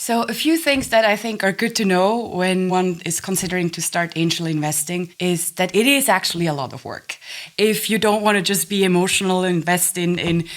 So a few things that I think are good to know when one is considering to start angel investing is that it is actually a lot of work. If you don't want to just be emotional, invest in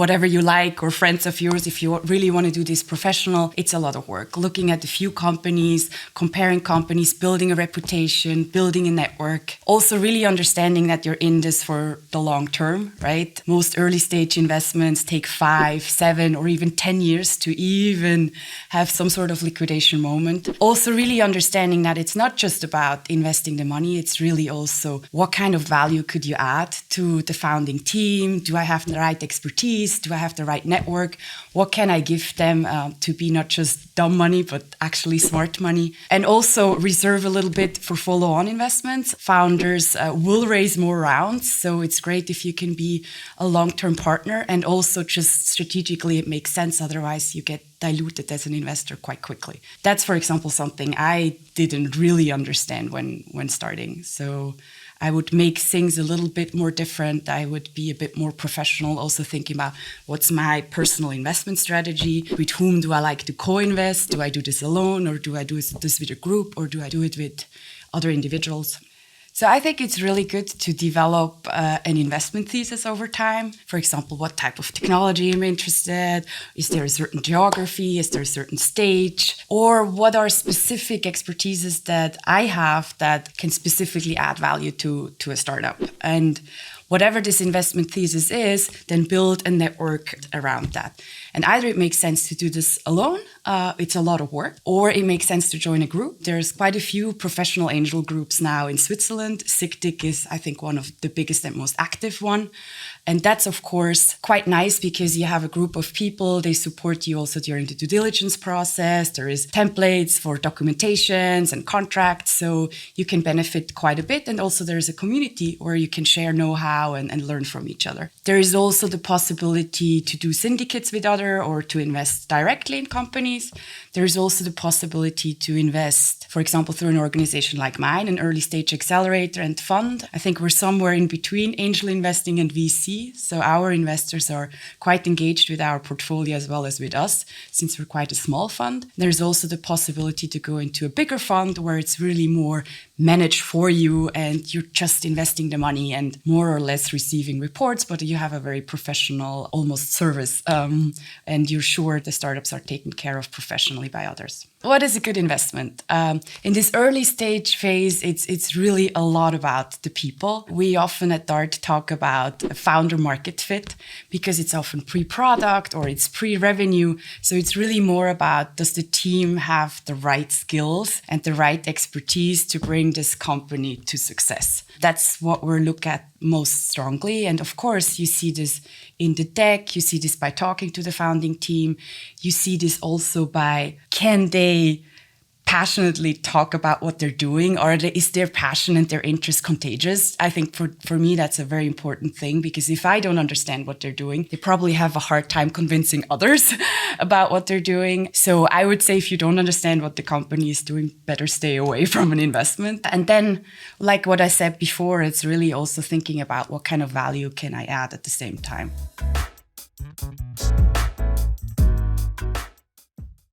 whatever you like or friends of yours, if you really want to do this professional, it's a lot of work. Looking at a few companies, comparing companies, building a reputation, building a network. Also really understanding that you're in this for the long term, right? Most early stage investments take 5, 7, or even 10 years to even have some sort of liquidation moment. Also really understanding that it's not just about investing the money, it's really also what kind of value could you add to the founding team? Do I have the right expertise? Do I have the right network? What can I give them to be not just dumb money, but actually smart money? And also reserve a little bit for follow-on investments. Founders will raise more rounds, so it's great if you can be a long-term partner, and also just strategically it makes sense, otherwise you get diluted as an investor quite quickly. That's, for example, something I didn't really understand when starting. So I would make things a little bit more different. I would be a bit more professional, also thinking about what's my personal investment strategy, with whom do I like to co-invest? Do I do this alone, or do I do this with a group, or do I do it with other individuals? So I think it's really good to develop an investment thesis over time. For example, what type of technology am I interested? Is there a certain geography? Is there a certain stage? Or what are specific expertises that I have that can specifically add value to a startup? And whatever this investment thesis is, then build a network around that. And either it makes sense to do this alone, it's a lot of work, or it makes sense to join a group. There's quite a few professional angel groups now in Switzerland. SIGTIC is, I think, one of the biggest and most active one. And that's, of course, quite nice because you have a group of people. They support you also during the due diligence process. There is templates for documentations and contracts, so you can benefit quite a bit. And also there is a community where you can share know-how and learn from each other. There is also the possibility to do syndicates with others or to invest directly in companies. There is also the possibility to invest, for example, through an organization like mine, an early stage accelerator and fund. I think we're somewhere in between angel investing and VC. So our investors are quite engaged with our portfolio as well as with us, since we're quite a small fund. There's also the possibility to go into a bigger fund where it's really more managed for you and you're just investing the money and more or less receiving reports, but you have a very professional, almost service, and you're sure the startups are taken care of professionally by others. What is a good investment? In this early stage phase, it's really a lot about the people. We often at DART talk about a founder market fit because it's often pre-product or it's pre-revenue. So it's really more about, does the team have the right skills and the right expertise to bring this company to success? That's what we're looking at most strongly. And of course, you see this in the deck, you see this by talking to the founding team, you see this also by, can they passionately talk about what they're doing, or is their passion and their interest contagious? I think for me, that's a very important thing, because if I don't understand what they're doing, they probably have a hard time convincing others about what they're doing. So I would say if you don't understand what the company is doing, better stay away from an investment. And then, like what I said before, it's really also thinking about what kind of value can I add at the same time.